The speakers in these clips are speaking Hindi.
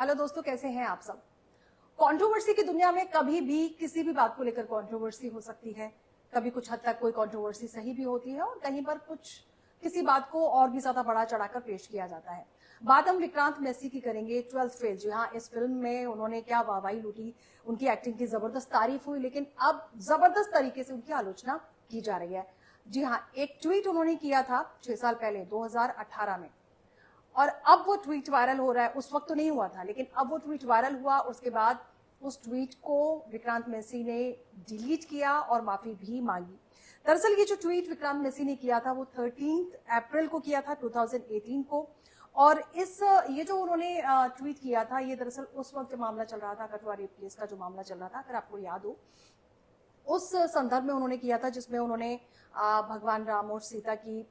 हेलो दोस्तों, कैसे हैं आप सब। कंट्रोवर्सी की दुनिया में कभी भी किसी भी बात को लेकर कंट्रोवर्सी हो सकती है। कभी कुछ हद तक कोई कंट्रोवर्सी सही भी होती है और कहीं पर कुछ किसी बात को और भी ज्यादा बड़ा चढ़ाकर पेश किया जाता है। बात हम विक्रांत मैसी की करेंगे, 12th फेल। जी हाँ, इस फिल्म में उन्होंने क्या वाहवाही लूटी, उनकी एक्टिंग की जबरदस्त तारीफ हुई, लेकिन अब जबरदस्त तरीके से उनकी आलोचना की जा रही है। जी हाँ, एक ट्वीट उन्होंने किया था 6 साल पहले 2018 में, और अब वो ट्वीट वायरल हो रहा है। उस वक्त तो नहीं हुआ था, लेकिन अब वो ट्वीट वायरल हुआ। उसके बाद उस ट्वीट को विक्रांत मैसी ने डिलीट किया और माफी भी मांगी। दरअसल ये जो ट्वीट विक्रांत मैसी ने किया था वो 13 अप्रैल को किया था 2018 को। और ये जो उन्होंने ट्वीट किया था, ये दरअसल उस वक्त मामला चल रहा था, कठुआ रेप केस का जो मामला चल रहा था, अगर आपको याद हो। उस संदर्भ में उन्होंने किया था, जिसमें उन्होंने भगवान राम और सीता की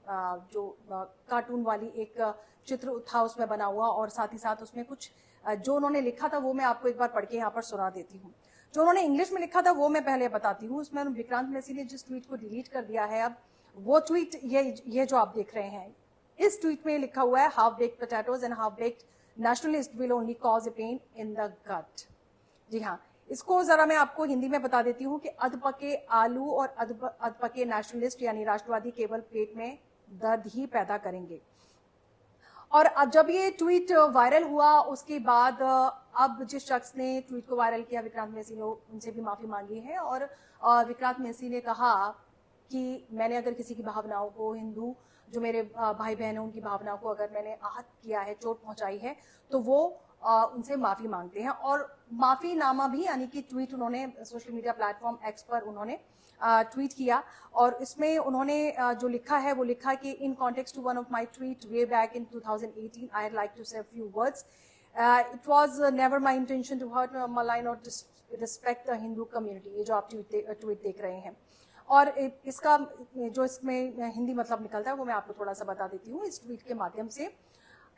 जो कार्टून वाली एक चित्र था उसमें बना हुआ, और साथ ही साथ उसमें कुछ जो उन्होंने लिखा था वो मैं आपको एक बार पढ़ के यहाँ पर सुना देती हूँ। जो उन्होंने इंग्लिश में लिखा था वो मैं पहले बताती हूँ। उसमें विक्रांत मैसी ने जिस ट्वीट को डिलीट कर दिया है, अब वो ट्वीट ये जो आप देख रहे हैं, इस ट्वीट में लिखा हुआ है, half baked potatoes and half baked nationalist will only cause a pain in the gut. जी हाँ, इसको जरा मैं आपको हिंदी में बता देती हूँ कि अधपके आलू और अधपके नेशनलिस्ट यानी राष्ट्रवादी केवल पेट में दर्द ही पैदा करेंगे। और अब जब ये ट्वीट वायरल हुआ, उसके बाद अब जिस शख्स ने ट्वीट को वायरल किया, विक्रांत मैसी ने, उनसे भी माफी मांगी है। और विक्रांत मैसी ने कहा कि मैंने अगर किसी की भावनाओं को, हिंदू जो मेरे भाई बहन है उनकी भावनाओं को अगर मैंने आहत किया है, चोट पहुंचाई है, तो वो उनसे माफी मांगते हैं। और माफी नामा भी यानी कि ट्वीट उन्होंने सोशल मीडिया प्लेटफॉर्म एक्स पर उन्होंने ट्वीट किया। और इसमें उन्होंने जो लिखा है वो लिखा कि in context to one of my tweet way back in 2018 I would like to say few words. It was never my intention to hurt malign or respect the Hindu community. ये जो आप ट्वीट देख रहे हैं, और इसका जो इसमें हिंदी मतलब निकलता है वो मैं आपको थोड़ा सा बता देती हूँ इस ट्वीट के माध्यम से।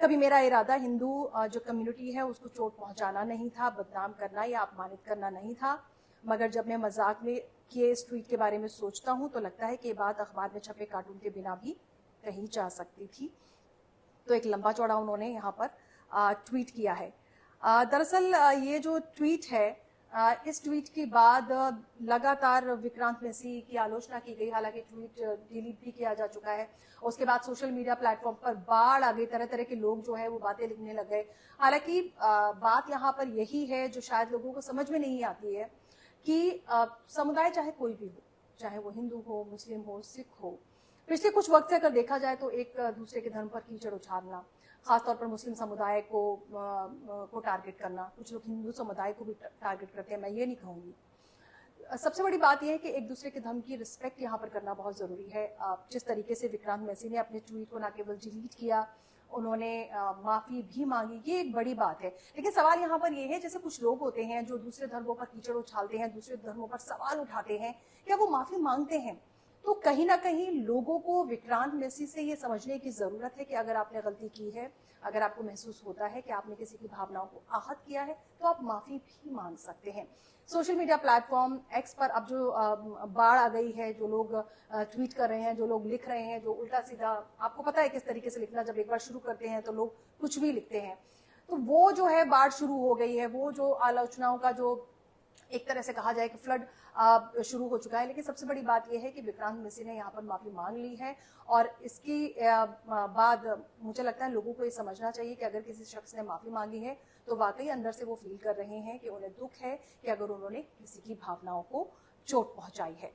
कभी मेरा इरादा हिंदू जो कम्युनिटी है उसको चोट पहुंचाना नहीं था, बदनाम करना या अपमानित करना नहीं था, मगर जब मैं मजाक में किए इस ट्वीट के बारे में सोचता हूं तो लगता है कि ये बात अखबार में छपे कार्टून के बिना भी कही जा सकती थी। तो एक लंबा चौड़ा उन्होंने यहाँ पर ट्वीट किया है। दरअसल ये जो ट्वीट है, इस ट्वीट के बाद लगातार विक्रांत मैसी की आलोचना की गई। हालांकि ट्वीट डिलीट भी किया जा चुका है। उसके बाद सोशल मीडिया प्लेटफॉर्म पर बाढ़ आ गई, तरह तरह के लोग जो है वो बातें लिखने लग गए। हालांकि बात यहाँ पर यही है जो शायद लोगों को समझ में नहीं आती है कि समुदाय चाहे कोई भी हो, चाहे वो हिंदू हो, मुस्लिम हो, सिख हो, पिछले कुछ वक्त से अगर देखा जाए तो एक दूसरे के धर्म पर कीचड़ उछालना, खासतौर पर मुस्लिम समुदाय को टारगेट करना, कुछ लोग हिंदू समुदाय को भी टारगेट करते हैं, मैं ये नहीं कहूंगी। सबसे बड़ी बात यह है कि एक दूसरे के धर्म की रिस्पेक्ट यहाँ पर करना बहुत जरूरी है। जिस तरीके से विक्रांत मैसी ने अपने ट्वीट को न केवल डिलीट किया, उन्होंने माफी भी मांगी, ये एक बड़ी बात है। लेकिन सवाल यहाँ पर यह है, जैसे कुछ लोग होते हैं जो दूसरे धर्मों पर कीचड़ उछालते हैं, दूसरे धर्मों पर सवाल उठाते हैं, क्या वो माफी मांगते हैं? तो कहीं ना कहीं लोगों को विक्रांत मैसी से ये समझने की जरूरत है कि अगर आपने गलती की है, अगर आपको महसूस होता है कि आपने किसी की भावनाओं को आहत किया है, तो आप माफी भी मांग सकते हैं। सोशल मीडिया प्लेटफॉर्म एक्स पर अब जो बाढ़ आ गई है, जो लोग ट्वीट कर रहे हैं, जो लोग लिख रहे हैं, जो उल्टा सीधा, आपको पता है किस तरीके से लिखना, जब एक बार शुरू करते हैं तो लोग कुछ भी लिखते हैं, तो वो जो है बाढ़ शुरू हो गई है। वो जो आलोचनाओं का जो एक तरह से कहा जाए कि फ्लड शुरू हो चुका है। लेकिन सबसे बड़ी बात यह है कि विक्रांत मैसी ने यहाँ पर माफी मांग ली है, और इसकी बाद मुझे लगता है लोगों को ये समझना चाहिए कि अगर किसी शख्स ने माफी मांगी है तो वाकई अंदर से वो फील कर रहे हैं कि उन्हें दुख है कि अगर उन्होंने किसी की भावनाओं को चोट पहुंचाई है।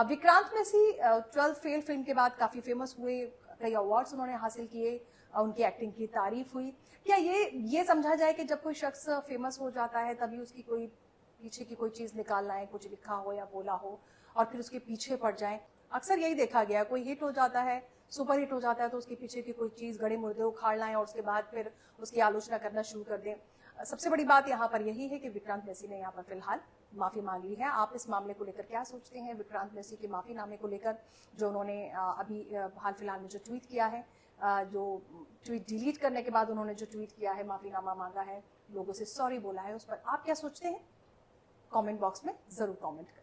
Vikrant Massey 12th fail film के बाद काफी फेमस हुए, कई अवार्ड्स उन्होंने हासिल किए, उनकी एक्टिंग की तारीफ हुई। क्या ये समझा जाए कि जब कोई शख्स फेमस हो जाता है तभी उसकी कोई पीछे की कोई चीज निकालना है, कुछ लिखा हो या बोला हो, और फिर उसके पीछे पड़ जाएं? अक्सर यही देखा गया, कोई हिट हो जाता है, सुपर हिट हो जाता है, तो उसके पीछे की कोई चीज, गड़े मुर्दे उखाड़ लाएं और उसके बाद फिर उसकी आलोचना करना शुरू कर दें। सबसे बड़ी बात यहाँ पर यही है कि विक्रांत मैसी ने यहाँ पर फिलहाल माफी मांग ली है। आप इस मामले को लेकर क्या सोचते हैं? विक्रांत मैसी के माफीनामे को लेकर, जो उन्होंने अभी हाल फिलहाल में जो ट्वीट किया है, जो ट्वीट डिलीट करने के बाद उन्होंने जो ट्वीट किया है, माफीनामा मांगा है, लोगों से सॉरी बोला है, उस पर आप क्या सोचते हैं? कमेंट बॉक्स में जरूर कमेंट करें।